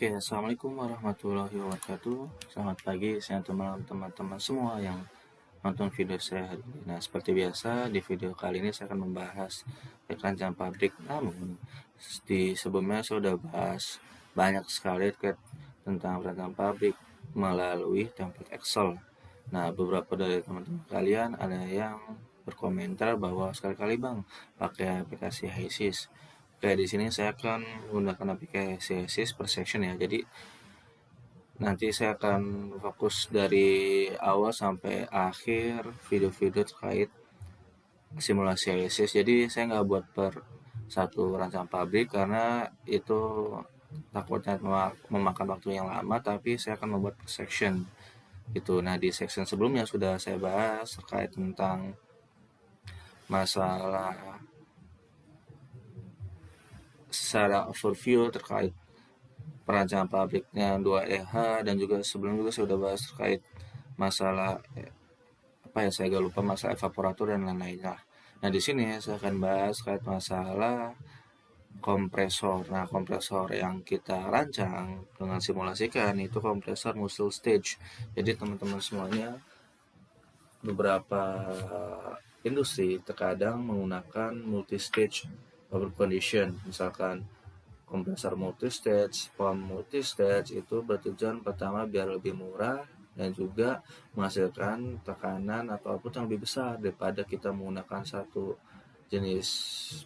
Oke, assalamualaikum warahmatullahi wabarakatuh. Selamat pagi, siang, teman-teman semua yang nonton video saya hari ini. Nah, seperti biasa di video kali ini saya akan membahas keranjang pabrik. Namun di sebelumnya saya sudah bahas banyak sekali terkait tentang keranjang pabrik melalui template Excel. Nah, beberapa dari teman-teman kalian ada yang berkomentar bahwa sekali-kali bang pakai aplikasi HiSys. Oke, di sini saya akan menggunakan aplikasi HiSys per section ya. Jadi nanti saya akan fokus dari awal sampai akhir video-video terkait simulasi HiSys. Jadi saya nggak buat per satu rancang pabrik karena itu takutnya memakan waktu yang lama, tapi saya akan membuat per section gitu. Nah, di section sebelumnya sudah saya bahas terkait tentang masalah secara overview terkait perancangan pabriknya 2EH, dan juga sebelum juga saya sudah bahas terkait masalah saya agak lupa, masalah evaporator dan lain-lainnya. Nah, di sini saya akan bahas terkait masalah kompresor. Nah, kompresor yang kita rancang dengan simulasikan itu kompresor multi stage. Jadi teman-teman semuanya, beberapa industri terkadang menggunakan multi stage power condition, misalkan kompresor multistage, pump multistage itu bertujuan pertama biar lebih murah dan juga menghasilkan tekanan atau output yang lebih besar daripada kita menggunakan satu jenis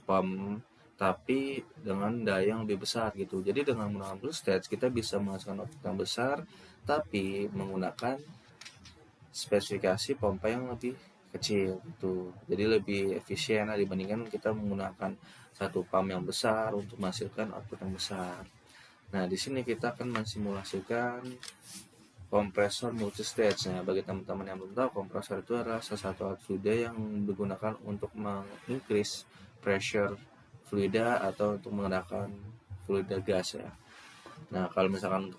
pump tapi dengan daya yang lebih besar gitu. Jadi dengan menggunakan multistage kita bisa menghasilkan output yang besar tapi menggunakan spesifikasi pompa yang lebih kecil gitu. Jadi lebih efisien dibandingkan kita menggunakan satu pump yang besar untuk menghasilkan output yang besar. Nah, di sini kita akan mensimulasikan kompresor multistage. Nah, bagi teman-teman yang belum tahu, kompresor itu adalah salah satu alat fluida yang digunakan untuk mengikris pressure fluida atau untuk menggunakan fluida gas ya. Nah, kalau misalkan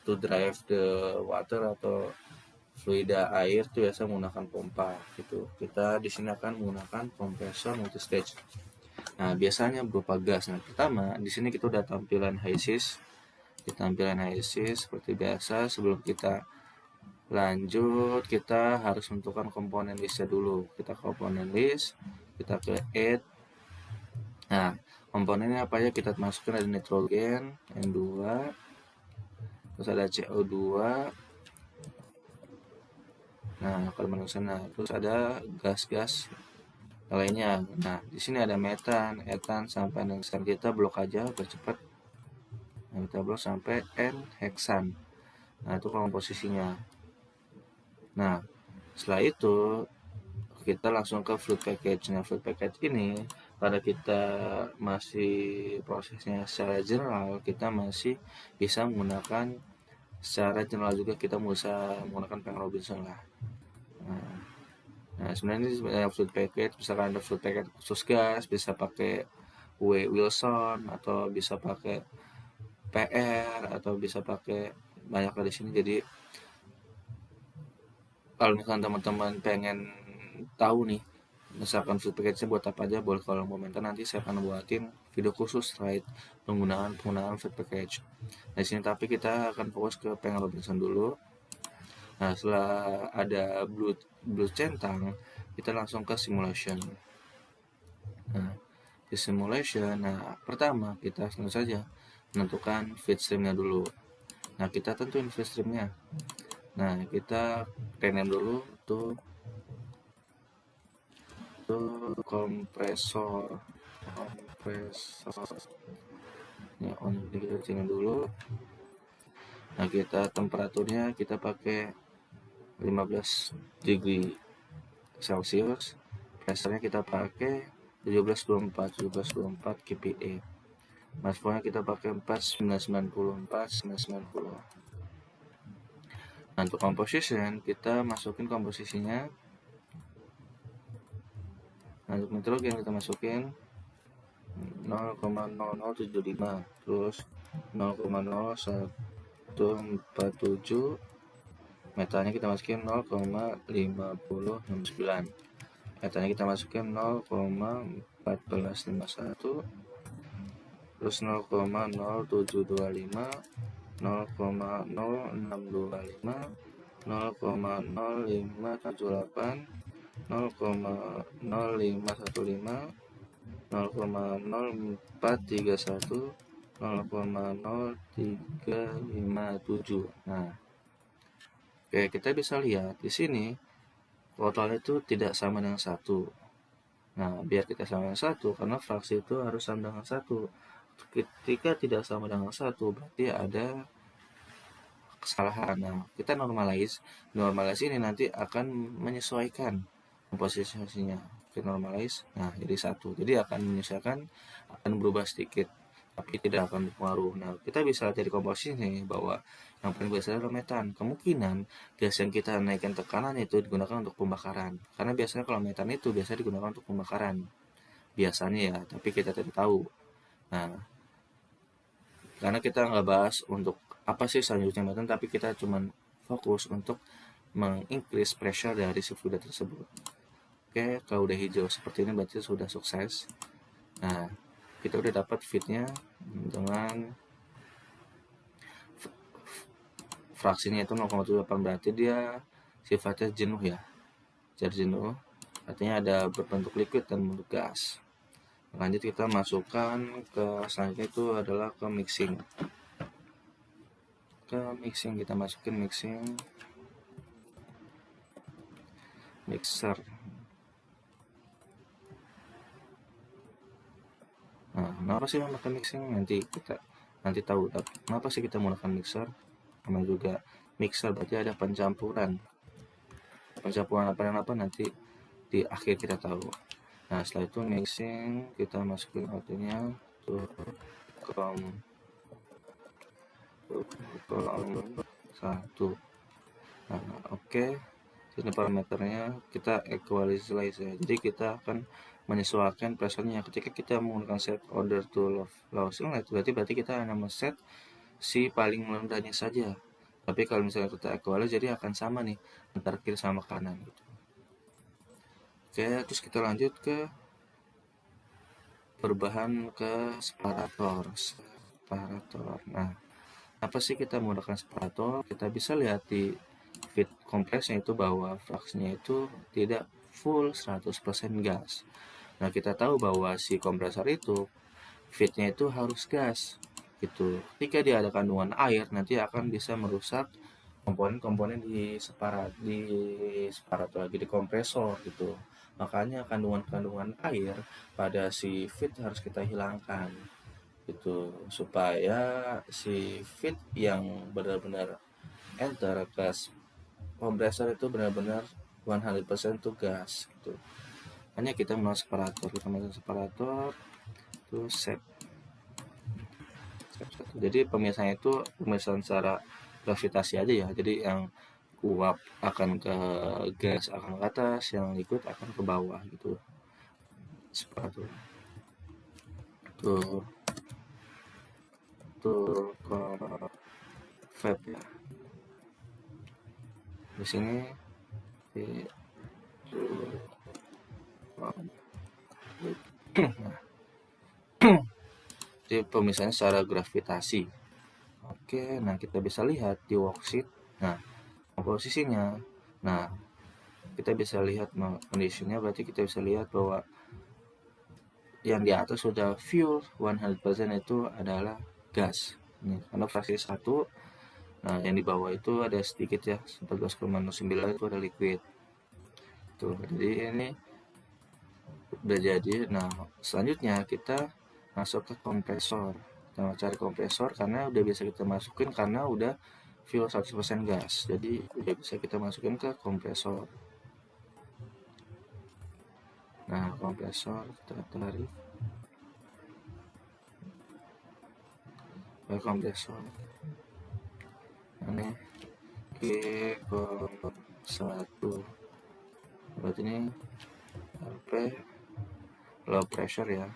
to drive the water atau fluida air itu biasa menggunakan pompa gitu. Kita di sini akan menggunakan kompresor multistage. Nah, biasanya berupa gas. Nah, pertama di sini kita udah tampilan HiSys. Di tampilan HiSys seperti biasa, sebelum kita lanjut kita harus menentukan komponen listnya dulu. Kita komponen list, kita ke add. Nah, komponennya apa ya? Kita masukkan ada nitrogen, N2, terus ada CO2. Nah, kalau menurut sana terus ada gas-gas lainnya. Nah, di sini ada metan, etan, sampai heksan. Kita blok aja biar cepat. Nah, kita blok sampai N-heksan. Nah, itu komposisinya. Nah, setelah itu kita langsung ke fluid package. Nah, fluid package ini pada kita masih prosesnya secara general, kita masih bisa menggunakan secara general juga, kita bisa menggunakan Peng Robinson lah. Nah, sebenarnya ini fluid package, misalkan ada fluid package khusus gas, bisa pakai W. Wilson atau bisa pakai PR atau bisa pakai banyak di sini. Jadi kalau misalkan teman-teman pengen tahu nih misalkan fluid package-nya buat apa aja, boleh kalau komentar, nanti saya akan buatin video khusus terkait penggunaan fluid package. Nah, di sini tapi kita akan fokus ke Peng Robinson dulu. Nah, setelah ada blue centang, kita langsung ke simulation. Nah, di simulation, pertama kita tentu saja menentukan feed streamnya dulu. Nah, kita tentuin feed streamnya. Nah, kita rename dulu tuh kompresor. Ya, kita cengin dulu. Nah, kita temperaturnya kita pakai 15 degree Celsius. Pressure-nya kita pakai 1724 kPa. Mass flow-nya kita pakai 4990. Nah, untuk composition kita masukin komposisinya. Nah, untuk nitrogen kita masukin 0,0075, terus 0,0147. Metalnya kita masukin 0,5069. Metalnya kita masukin 0,1451. terus 0,0725, 0,0625, 0,0578, 0,0515, 0,0431, 0,0357. Nah, oke, kita bisa lihat di sini total itu tidak sama dengan 1. Nah, biar kita sama dengan 1, karena fraksi itu harus sama dengan 1. Ketika tidak sama dengan 1, berarti ada kesalahan. Nah, kita normalize. Normalize ini nanti akan menyesuaikan komposisinya. Kita normalize, nah jadi 1. Jadi akan menyesuaikan, akan berubah sedikit, tapi tidak akan berpengaruh. Nah, kita bisa dari komposisi nih bahwa yang paling besar adalah metan. Kemungkinan gas yang kita naikkan tekanan itu digunakan untuk pembakaran. Karena biasanya kalau metan itu biasanya digunakan untuk pembakaran. Biasanya ya, tapi kita tidak tahu. Nah, karena kita nggak bahas untuk apa sih selanjutnya metan, tapi kita cuman fokus untuk mengincrease pressure dari si fluid tersebut. Oke, kalau udah hijau seperti ini berarti sudah sukses. Nah, kita udah dapat fitnya dengan fraksinya itu 0,78, berarti dia sifatnya jenuh ya. Jadi jenuh artinya ada berbentuk liquid dan bentuk gas. Lanjut kita masukkan ke selanjutnya itu adalah ke mixing. Kita masukin mixer. Nah, kenapa sih memakai mixing? Nanti tahu. Kenapa sih kita menggunakan mixer? Namanya juga mixer berarti ada pencampuran. Pencampuran apa dan apa nanti di akhir kita tahu. Nah, setelah itu mixing, kita masukin outputnya tuh kolom 1. Nah, oke. Ini parameternya kita equalize ya. Jadi kita akan menyesuaikan pressure-nya. Ketika kita menggunakan set order to lowest inlet, berarti kita hanya men-set si paling rendahnya saja. Tapi kalau misalnya kita equalize, jadi akan sama nih antara kiri sama kanan gitu. Oke, terus kita lanjut ke perubahan ke separator. Nah, apa sih kita menggunakan separator? Kita bisa lihat di feed kompresnya itu bahwa fraksinya itu tidak full 100% gas. Nah, kita tahu bahwa si kompresor itu feednya itu harus gas gitu. Ketika dia ada kandungan air, nanti akan bisa merusak komponen-komponen di separator lagi di kompresor gitu. Makanya kandungan-kandungan air pada si feed harus kita hilangkan gitu, supaya si feed yang benar-benar enter ke kompresor itu benar-benar 100% itu gas gitu. Hanya kita masuk separator, terus set. Jadi pemisahannya itu pemisahan secara gravitasi aja ya. Jadi yang uap akan ke gas akan ke atas, yang liquid akan ke bawah gitu. Separator. Tuh ke vape ya. Di sini jadi pemisahannya secara gravitasi. Oke, nah kita bisa lihat di worksheet. Nah, komposisinya. Nah, kita bisa lihat kondisinya, berarti kita bisa lihat bahwa yang di atas sudah fuel 100% itu adalah gas. Ini karena fraksi 1. Nah, yang di bawah itu ada sedikit ya, 14,09 itu ada liquid. Tuh, jadi ini udah jadi. Nah, selanjutnya kita masuk ke kompresor. Kita cari kompresor karena udah bisa kita masukin karena udah fuel 100% gas. Jadi udah bisa kita masukin ke kompresor. Nah, kompresor kita tarik ke kompresor. Ini Q1 berarti ini LP low pressure ya.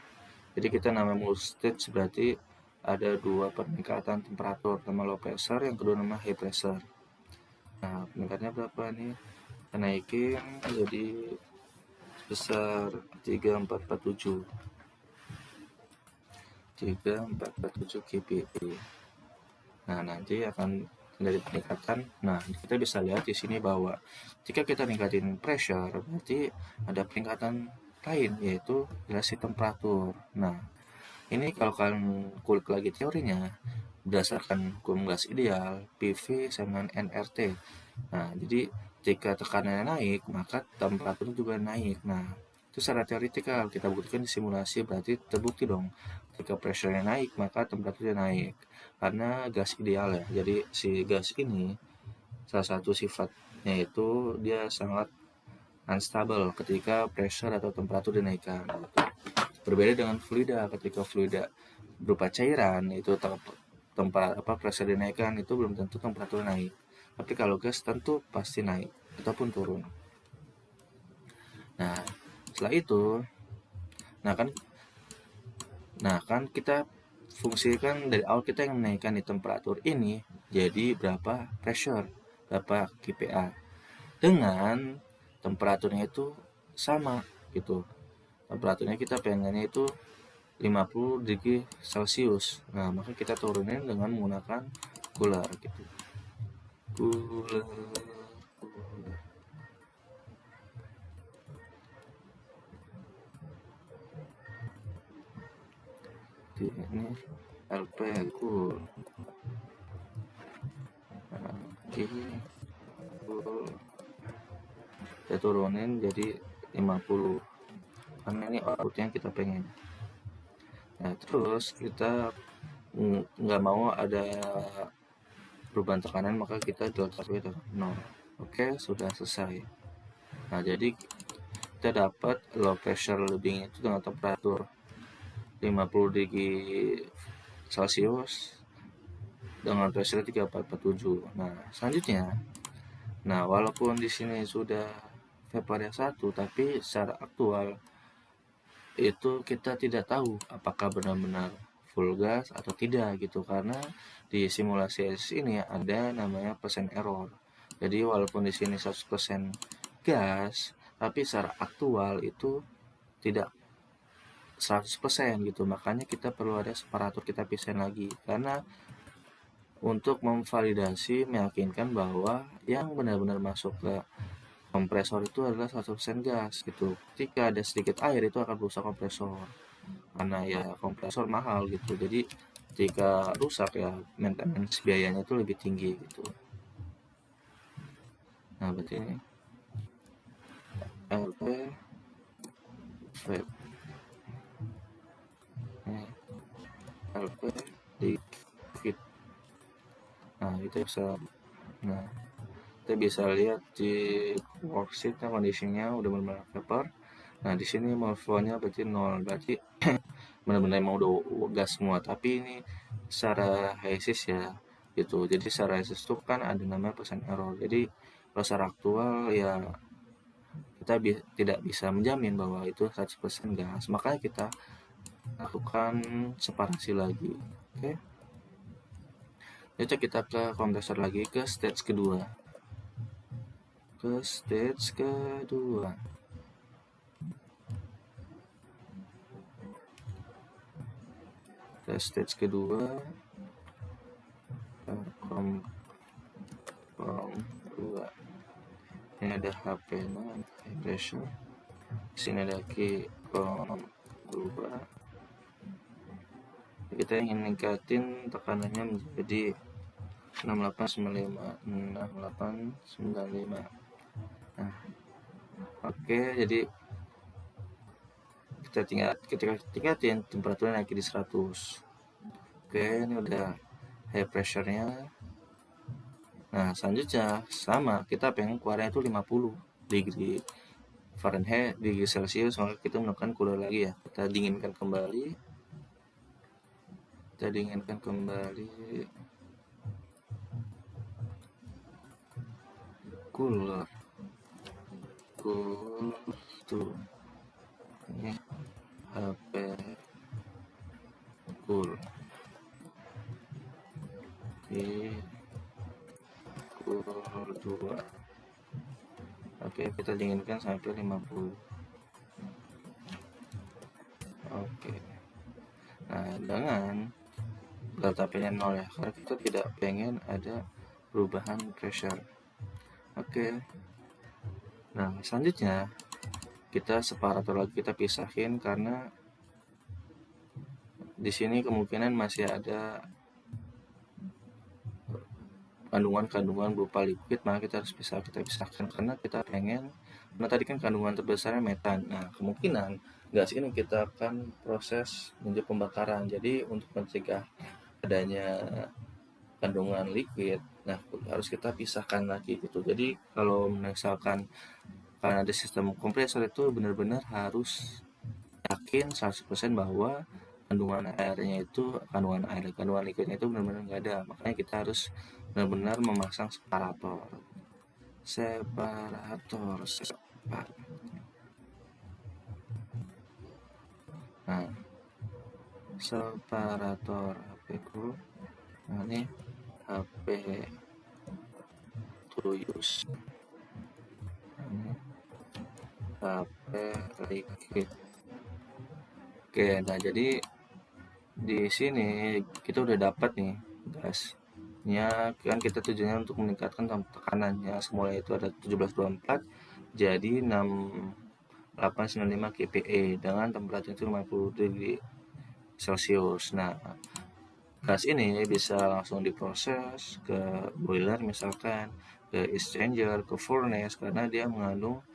Jadi kita namanya multi stage berarti ada 2 peningkatan temperatur, pertama low pressure, yang kedua nama high pressure. Nah, peningkatannya berapa nih? Kita naikin jadi sebesar 3447. 3447 kPa. Nah, nanti akan dari peningkatan. Nah, kita bisa lihat di sini bahwa jika kita ningkatin pressure, berarti ada peningkatan lain, yaitu relasi temperatur. Nah, ini kalau kalian kulik lagi teorinya, berdasarkan hukum gas ideal, PV sama dengan nRT. Nah, jadi jika tekanannya naik, maka temperaturnya juga naik. Nah, itu secara teoritikal, kita buktikan di simulasi, berarti terbukti dong. Jika pressure-nya naik, maka temperaturnya naik. Karena gas ideal ya, jadi si gas ini, salah satu sifatnya itu dia sangat unstable ketika pressure atau temperatur dinaikkan. Berbeda dengan fluida, ketika fluida berupa cairan, itu pressure dinaikkan, itu belum tentu temperatur naik. Tapi kalau gas tentu pasti naik ataupun turun. Nah, setelah itu, nah kan kita fungsikan dari awal kita yang menaikkan di temperatur ini jadi berapa pressure, berapa kPa. Dengan temperaturnya itu sama gitu. Temperaturnya kita pengennya itu 50 degree Celcius. Nah, maka kita turunin dengan menggunakan cooler gitu. Cooler. Ini LP cool. Ini cool. Kita turunin jadi 50 karena ini outputnya kita pengen. Nah, terus kita nggak mau ada perubahan tekanan, maka kita delta V itu 0. Oke, sudah selesai. Nah, jadi kita dapat low pressure lebihnya itu dengan temperatur 50 degree Celcius dengan pressure 3447. Nah, selanjutnya, walaupun di sini sudah Vaporia 1, tapi secara aktual itu kita tidak tahu apakah benar-benar full gas atau tidak gitu, karena di simulasi ini ada namanya percent error. Jadi walaupun di sini 100% gas, tapi secara aktual itu tidak 100% gitu. Makanya kita perlu ada separator, kita pisahin lagi karena untuk memvalidasi, meyakinkan bahwa yang benar-benar masuk ke kompresor itu adalah 100% gas gitu. Ketika ada sedikit air itu akan rusak kompresor. Karena ya kompresor mahal gitu. Jadi jika rusak ya maintenance biayanya itu lebih tinggi gitu. Nah, berarti ini LP vape. LP liquid. Nah, itu kita bisa lihat di worksheetnya kondisinya udah benar-benar vapor. Nah, di sini mole flow-nya berarti 0, berarti benar-benar emang udah gas semua. Tapi ini secara HSIS ya gitu. Jadi secara HSIS itu kan ada namanya percent error. Jadi kalau secara aktual ya kita tidak bisa menjamin bahwa itu 100% gas. Makanya kita lakukan separasi lagi. Oke. Jadi kita ke kompresor lagi, ke stage kedua. Ke stage kedua. Ini ada HP high pressure. Di sini ada key berubah. Kita ingin ningkatin tekanannya menjadi 6895. Nah, oke, jadi kita tingkatin temperaturnya naik di 100. Oke, ini udah high pressure-nya. Nah, selanjutnya sama, kita pengen keluarnya itu 50 degree Fahrenheit, degree Celcius, maka kita melakukan cooler lagi ya. Kita dinginkan kembali. Cooler. Tuh. Ini HP cool. Cool 2. Oke, kita dinginkan sampai 50. Oke. Nah, dengan delta P-nya 0 ya, karena kita tidak pengen ada perubahan pressure. Oke. Nah, selanjutnya kita separator lagi, kita pisahin karena di sini kemungkinan masih ada kandungan-kandungan berupa liquid, maka kita harus kita pisahkan karena kita pengen, nah tadi kan kandungan terbesarnya metan. Nah, kemungkinan gas ini kita akan proses menjadi pembakaran. Jadi untuk mencegah adanya kandungan liquid, nah harus kita pisahkan lagi gitu. Jadi kalau misalkan karena ada sistem kompresor itu benar-benar harus yakin 100% bahwa kandungan kandungan liquidnya itu benar-benar nggak ada. Makanya kita harus benar-benar memasang separator. Nah, separator HP ku. Nah, ini HP to use. Ini HP liquid. Oke, nah jadi di sini kita udah dapat nih gasnya, kan kita tujuannya untuk meningkatkan tekanannya. Semula itu ada 1724 jadi 6895 kPa dengan temperatur itu 50 degree Celcius. Nah, gas ini bisa langsung diproses ke boiler misalkan, ke exchanger, ke furnace karena dia mengandung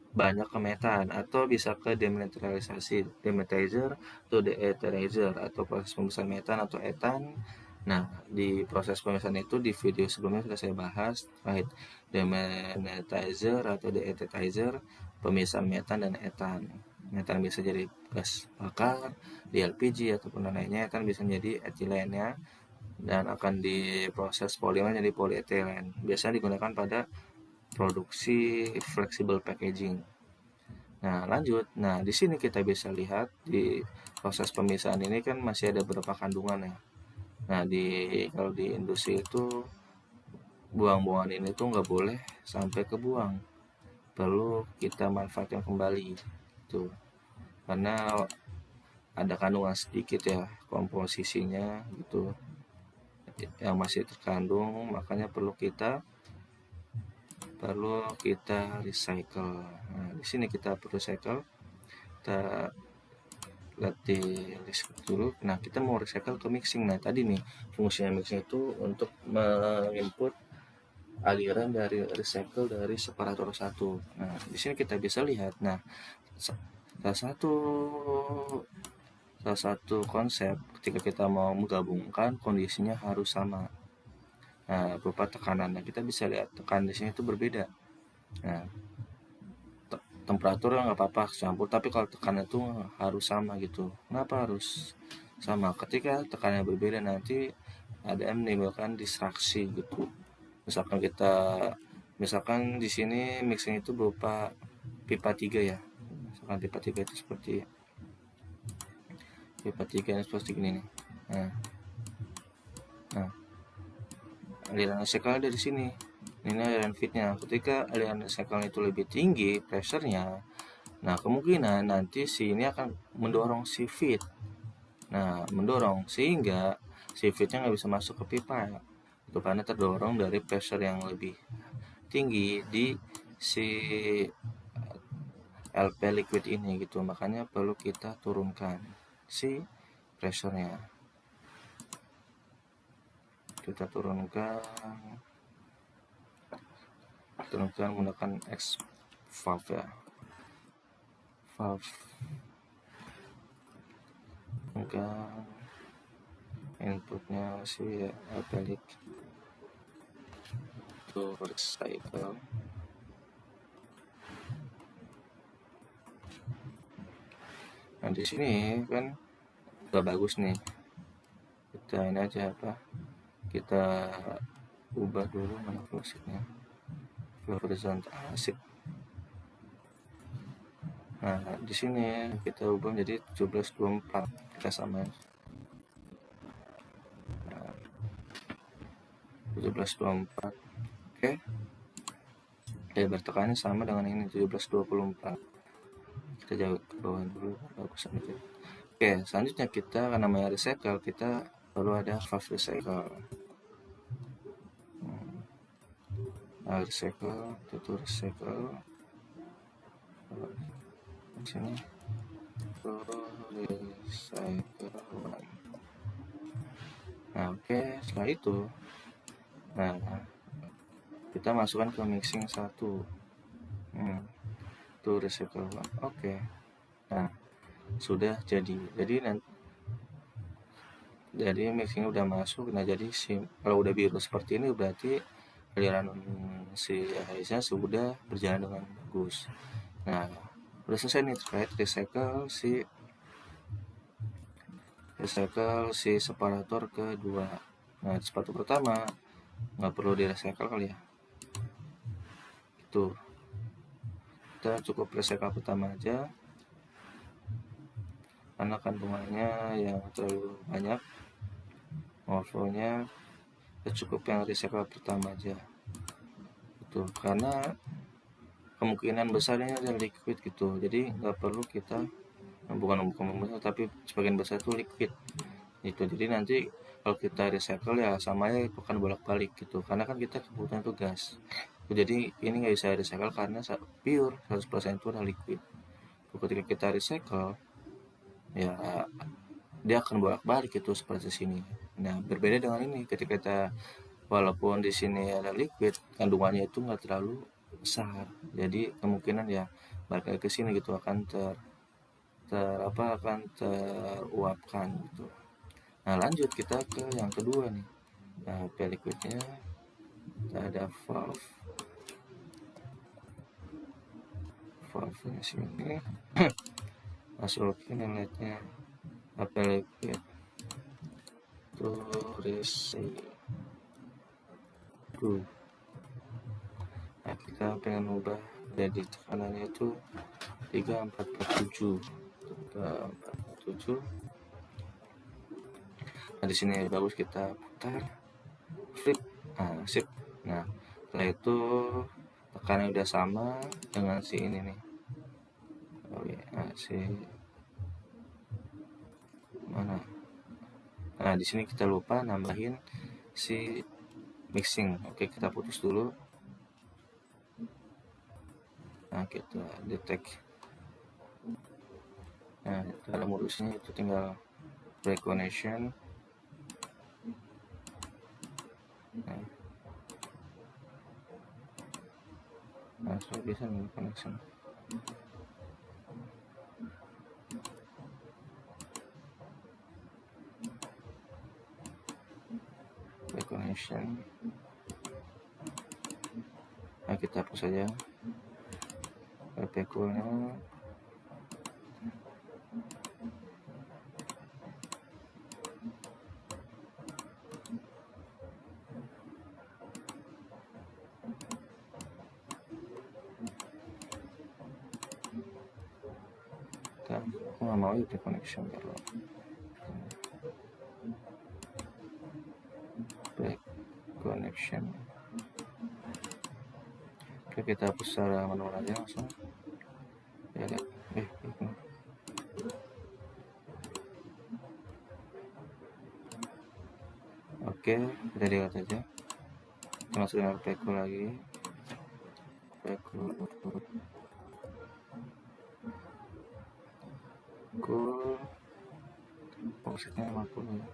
banyak ke metan, atau bisa ke demilitarizer atau deetherizer atau proses pemisahan metan atau etan. Nah, di proses pemisahan itu di video sebelumnya sudah saya bahas terkait demilitarizer atau deetherizer, pemisahan metan dan etan. Metan bisa jadi gas bakar di LPG ataupun lainnya, etan bisa menjadi etilennya dan akan diproses polimer jadi polyethylene. Biasanya digunakan pada produksi flexible packaging. Nah, lanjut. Nah, di sini kita bisa lihat di proses pemisahan ini kan masih ada beberapa kandungan ya. Nah, kalau di industri itu buang-buangan ini tuh nggak boleh sampai kebuang. Perlu kita manfaatkan kembali. Tuh. Karena ada kandungan sedikit ya komposisinya gitu yang masih terkandung, makanya perlu kita recycle. Nah, di sini kita perlu recycle. Kita lihat di list dulu. Nah, kita mau recycle ke mixing. Nah, tadi nih fungsinya mixing itu untuk menginput aliran dari recycle dari separator 1. Nah, di sini kita bisa lihat. Nah, salah satu konsep ketika kita mau menggabungkan kondisinya harus sama. Nah, berupa tekanan. Nah, kita bisa lihat tekanan di sini itu berbeda. Nah, temperatur nggak apa-apa campur, tapi kalau tekanan itu harus sama gitu. Kenapa harus sama? Ketika tekanannya berbeda nanti ada yang menimbulkan distraksi gitu. Misalkan di sini mixing itu berupa pipa 3 ya. Misalkan pipa 3 itu seperti pipa 3 ini seperti ini nih. Nah, aliran recycle dari sini. Ini aliran feednya. Ketika aliran recycle itu lebih tinggi pressure-nya, nah kemungkinan nanti si ini akan mendorong si feed. Nah, mendorong sehingga si feednya nggak bisa masuk ke pipa ya. Itu karena terdorong dari pressure yang lebih tinggi di si LP liquid ini gitu. Makanya perlu kita turunkan si pressure-nya. Kita turunkan menggunakan X valve ya. Valve turunkan inputnya si LP to recycle. Nah, di sini kan udah bagus nih. Kita ini aja kita ubah dulu mana closingnya. Horizontal asik. Nah, di sini kita ubah menjadi 1724. Kita samain. Nah, 1724. Oke. Lebar tekanannya sama dengan ini 1724. Kita jauh ke bawah dulu, bagus aja. Oke, selanjutnya kita karena namanya recycle, kita perlu ada valve recycle. Nah, recycle, itu recycle. Di sini recycle. Nah, oke, setelah itu, nah kita masukkan ke mixing 1. Itu recycle. Oke. Nah, sudah jadi mixing udah masuk. Nah, jadi kalau udah biru seperti ini berarti aliran si airnya sudah berjalan dengan bagus. Nah, udah selesai nih terkait recycle si separator kedua. Nah, sepatu pertama nggak perlu di recycle kali ya, itu kita cukup recycle pertama aja karena kandungannya yang terlalu banyak, overflow-nya cukup yang recycle pertama aja itu, karena kemungkinan besarnya ada liquid gitu, jadi nggak perlu kita bukan besar tapi sebagian besar itu liquid itu. Jadi nanti kalau kita recycle ya sama ya itu kan bolak-balik gitu, karena kan kita kebutuhan itu gas. Jadi ini nggak bisa recycle karena pure 100% itu adalah liquid. Ketika kita recycle ya dia akan bolak-balik itu seperti sini. Nah, berbeda dengan ini, ketika kita walaupun di sini ada liquid, kandungannya itu nggak terlalu besar, jadi kemungkinan ya balik lagi ke sini gitu akan akan teruapkan gitu. Nah, lanjut kita ke yang kedua nih. Nah, liquidnya kita ada valve di sini. Masukin inletnya liquid to recycle. Nah, kita pengen ubah jadi tekanannya itu 3447. Nah, di sini bagus, kita putar, flip, nah sip. Nah, setelah itu tekanan udah sama dengan si ini nih. Oke, nah, mana? Nah, di sini kita lupa nambahin si mixing. Oke, kita putus dulu. Nah, kita detect. Nah, dalam modusnya itu tinggal break connection. Nah, saya bisa nih connection. Break connection. Nah, kita hapus saja PPQ-nya. Aku nggak mau itu connection baru. Break connection. Oke, kita hapus secara manual aja langsung. Ya, Oke, kita lihat aja. Kita masukin RPQ lagi. RPQ offsetnya 50.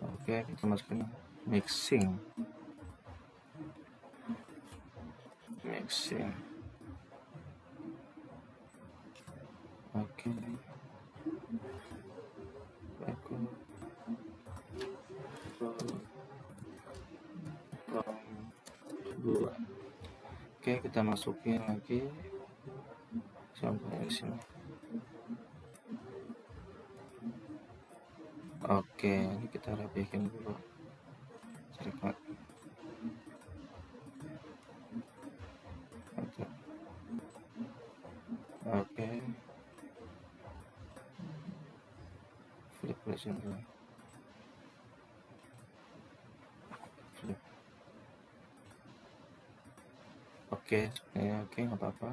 Oke, kita masukin mixing. Oke, Oke, kita masukin lagi sampai di sini. Oke, ini kita rapihin dulu. Serikat. Oke. Flip pressure dulu. Flip. Oke, nggak apa-apa.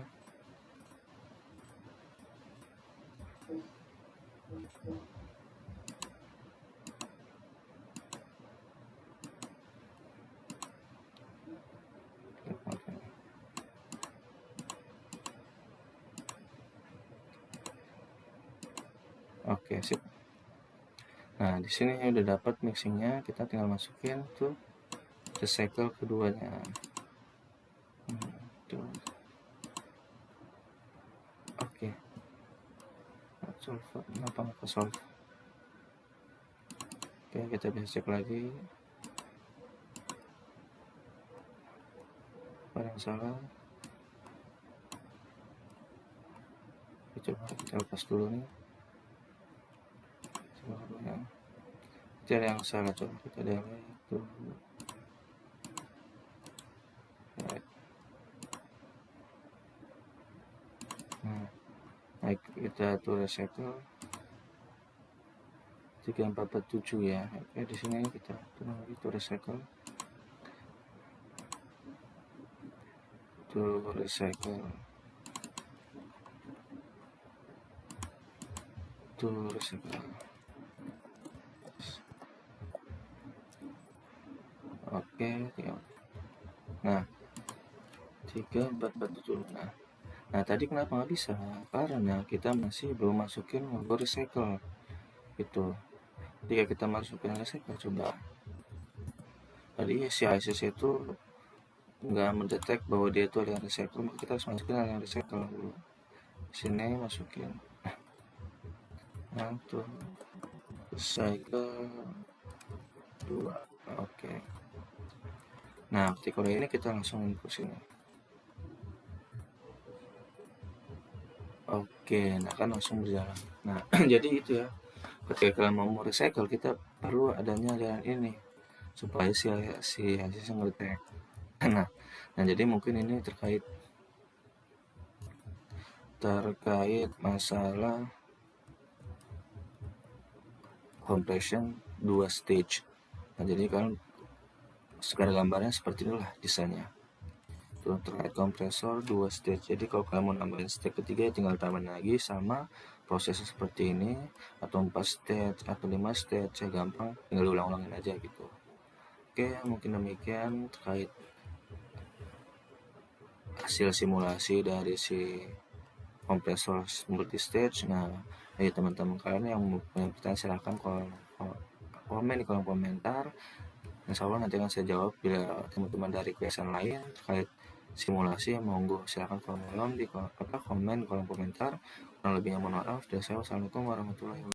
Oke, sip. Nah, di sini udah dapat mixingnya, kita tinggal masukin tuh recycle keduanya. Tuh. Oke. Solve, kenapa nggak ke solve? Oke, kita bisa cek lagi. Apa yang salah? Coba kita lepas dulu nih. Coba itu ada yang salah, coba kita delete tuh. Nah, kita tuh recycle 3447 ya. Oke, di sini kita tuh itu recycle tuh recycle tuh recycle. Oke, nah 3447. Nah tadi kenapa nggak bisa? Karena kita masih belum masukin logo recycle gitu. Ketika kita masukin recycle, coba tadi si ICC itu nggak mendetek bahwa dia itu aliran recycle, maka kita harus masukin aliran recycle dulu. Sini masukin nah tuh recycle 2. Oke. Nah ketika udah ini kita langsung input sini. Oke, nah kan langsung berjalan. Nah jadi itu ya, ketika kalian mau recycle kita perlu adanya aliran ini supaya si ICC ngedetek. Nah jadi mungkin ini terkait masalah compression 2 stage. Nah jadi kan sekarang gambarnya seperti inilah desainnya. Itu terkait kompresor 2 stage. Jadi kalau kalian mau nambahin stage ketiga ya tinggal tambahin lagi sama prosesnya seperti ini, atau 4 stage atau 5 stage ya gampang, tinggal diulang-ulangin aja gitu. Oke, mungkin demikian terkait hasil simulasi dari si kompresor multi stage. Nah, bagi teman-teman kalian yang punya pertanyaan silahkan komen di kolom komentar. Insya Allah nanti akan saya jawab. Bila teman-teman dari question lain terkait simulasi, monggo silahkan komen di kolom komentar. Kurang lebihnya mohon maaf. Dari saya, wassalamualaikum warahmatullahi wabarakatuh.